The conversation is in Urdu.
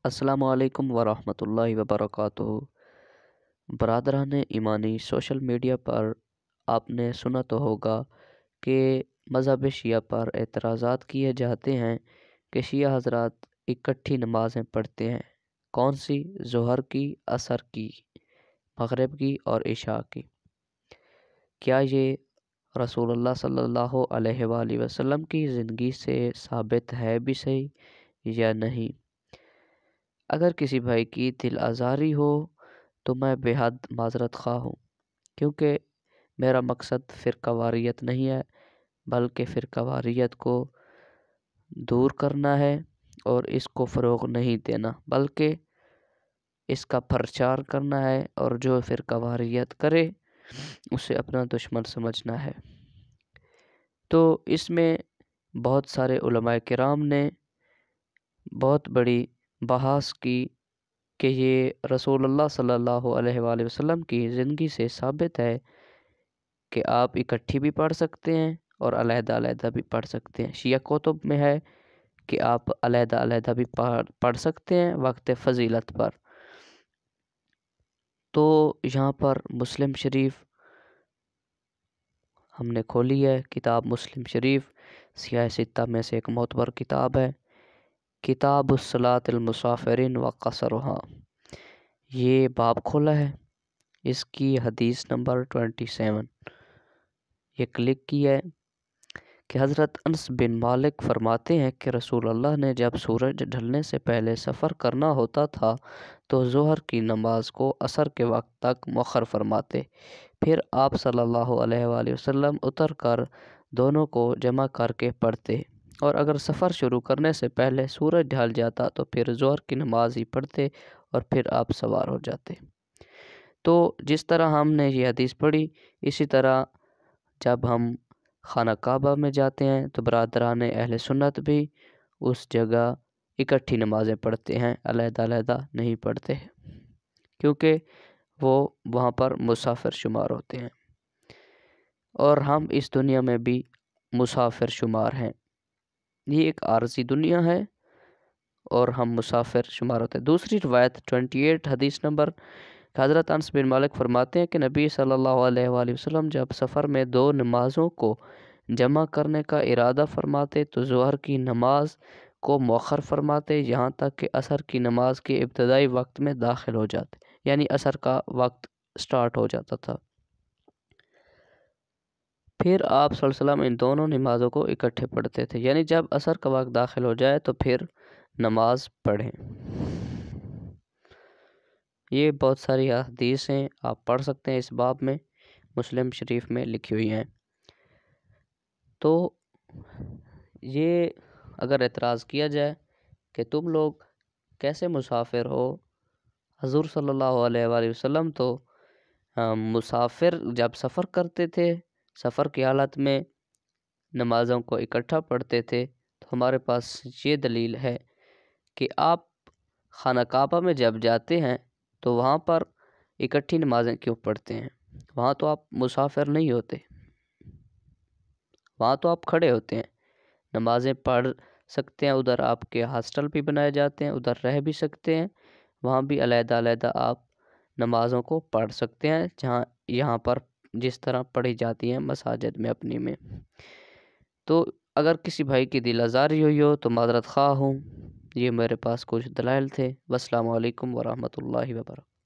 السلام علیکم ورحمۃ اللہ وبرکاتہ۔ برادران ایمانی، سوشل میڈیا پر آپ نے سنا تو ہوگا کہ مذہب شیعہ پر اعتراضات کیے جاتے ہیں کہ شیعہ حضرات اکٹھی نمازیں پڑھتے ہیں۔ کون سی؟ ظہر کی، عصر کی، مغرب کی اور عشاء کی۔ کیا یہ رسول اللہ صلی اللہ علیہ وآلہ وسلم کی زندگی سے ثابت ہے بھی صحیح یا نہیں؟ اگر کسی بھائی کی دل آزاری ہو تو میں بے حد معذرت خواہ ہوں، کیونکہ میرا مقصد فرقہ واریت نہیں ہے، بلکہ فرقہ واریت کو دور کرنا ہے اور اس کو فروغ نہیں دینا، بلکہ اس کا پرچار کرنا ہے، اور جو فرقہ واریت کرے اسے اپنا دشمن سمجھنا ہے۔ تو اس میں بہت سارے علماء کرام نے بہت بڑی بحث کی کہ یہ رسول اللہ صلی اللہ علیہ وآلہ وسلم کی زندگی سے ثابت ہے کہ آپ اکٹھی بھی پڑھ سکتے ہیں اور علیحدہ علیحدہ بھی پڑھ سکتے ہیں۔ شیعہ کتب میں ہے کہ آپ علیحدہ علیحدہ بھی پڑھ سکتے ہیں وقت فضیلت پر۔ تو یہاں پر مسلم شریف ہم نے کھولی ہے، کتاب مسلم شریف سیاہ ستہ میں سے ایک معتبر کتاب ہے، کتاب الصلاۃ المسافرین و قصرها۔ یہ باب کھولا ہے، اس کی حدیث نمبر 27 یہ کلک کی ہے کہ حضرت انس بن مالک فرماتے ہیں کہ رسول اللہ نے جب سورج ڈھلنے سے پہلے سفر کرنا ہوتا تھا تو ظہر کی نماز کو عصر کے وقت تک مؤخر فرماتے، پھر آپ صلی اللہ علیہ وآلہ وسلم اتر کر دونوں کو جمع کر کے پڑھتے، اور اگر سفر شروع کرنے سے پہلے سورج ڈھل جاتا تو پھر ظہر کی نماز ہی پڑھتے اور پھر آپ سوار ہو جاتے۔ تو جس طرح ہم نے یہ حدیث پڑھی، اسی طرح جب ہم خانہ کعبہ میں جاتے ہیں تو برادران اہل سنت بھی اس جگہ اکٹھی نمازیں پڑھتے ہیں، علیحدہ علیحدہ نہیں پڑھتے، کیونکہ وہ وہاں پر مسافر شمار ہوتے ہیں، اور ہم اس دنیا میں بھی مسافر شمار ہیں۔ یہ ایک عارضی دنیا ہے اور ہم مسافر شمار ہوتے ہیں۔ دوسری روایت 28 حدیث نمبر، حضرت انس بن مالک فرماتے ہیں کہ نبی صلی اللہ علیہ وآلہ وسلم جب سفر میں دو نمازوں کو جمع کرنے کا ارادہ فرماتے تو ظہر کی نماز کو مؤخر فرماتے یہاں تک کہ عصر کی نماز کے ابتدائی وقت میں داخل ہو جاتے، یعنی عصر کا وقت سٹارٹ ہو جاتا تھا۔ پھر آپ صلی اللہ علیہ وسلم ان دونوں نمازوں کو اکٹھے پڑھتے تھے، یعنی جب عصر کا وقت داخل ہو جائے تو پھر نماز پڑھیں۔ یہ بہت ساری حدیث ہیں، آپ پڑھ سکتے ہیں، اس باب میں مسلم شریف میں لکھی ہوئی ہیں۔ تو یہ اگر اعتراض کیا جائے کہ تم لوگ کیسے مسافر ہو، حضور صلی اللہ علیہ وآلہ وسلم تو مسافر جب سفر کرتے تھے، سفر کی حالت میں نمازوں کو اکٹھا پڑھتے تھے، تو ہمارے پاس یہ دلیل ہے کہ آپ خانہ کعبہ میں جب جاتے ہیں تو وہاں پر اکٹھی نمازیں کیوں پڑھتے ہیں؟ وہاں تو آپ مسافر نہیں ہوتے، وہاں تو آپ کھڑے ہوتے ہیں، نمازیں پڑھ سکتے ہیں، ادھر آپ کے ہاسٹل بھی بنائے جاتے ہیں، ادھر رہ بھی سکتے ہیں، وہاں بھی علیحدہ علیحدہ آپ نمازوں کو پڑھ سکتے ہیں، جہاں یہاں پر جس طرح پڑھی جاتی ہیں مساجد میں اپنی میں۔ تو اگر کسی بھائی کی دل آزاری ہوئی ہو تو معذرت خواہ ہوں، یہ میرے پاس کچھ دلائل تھے۔ والسلام علیکم ورحمۃ اللہ وبرکاتہ۔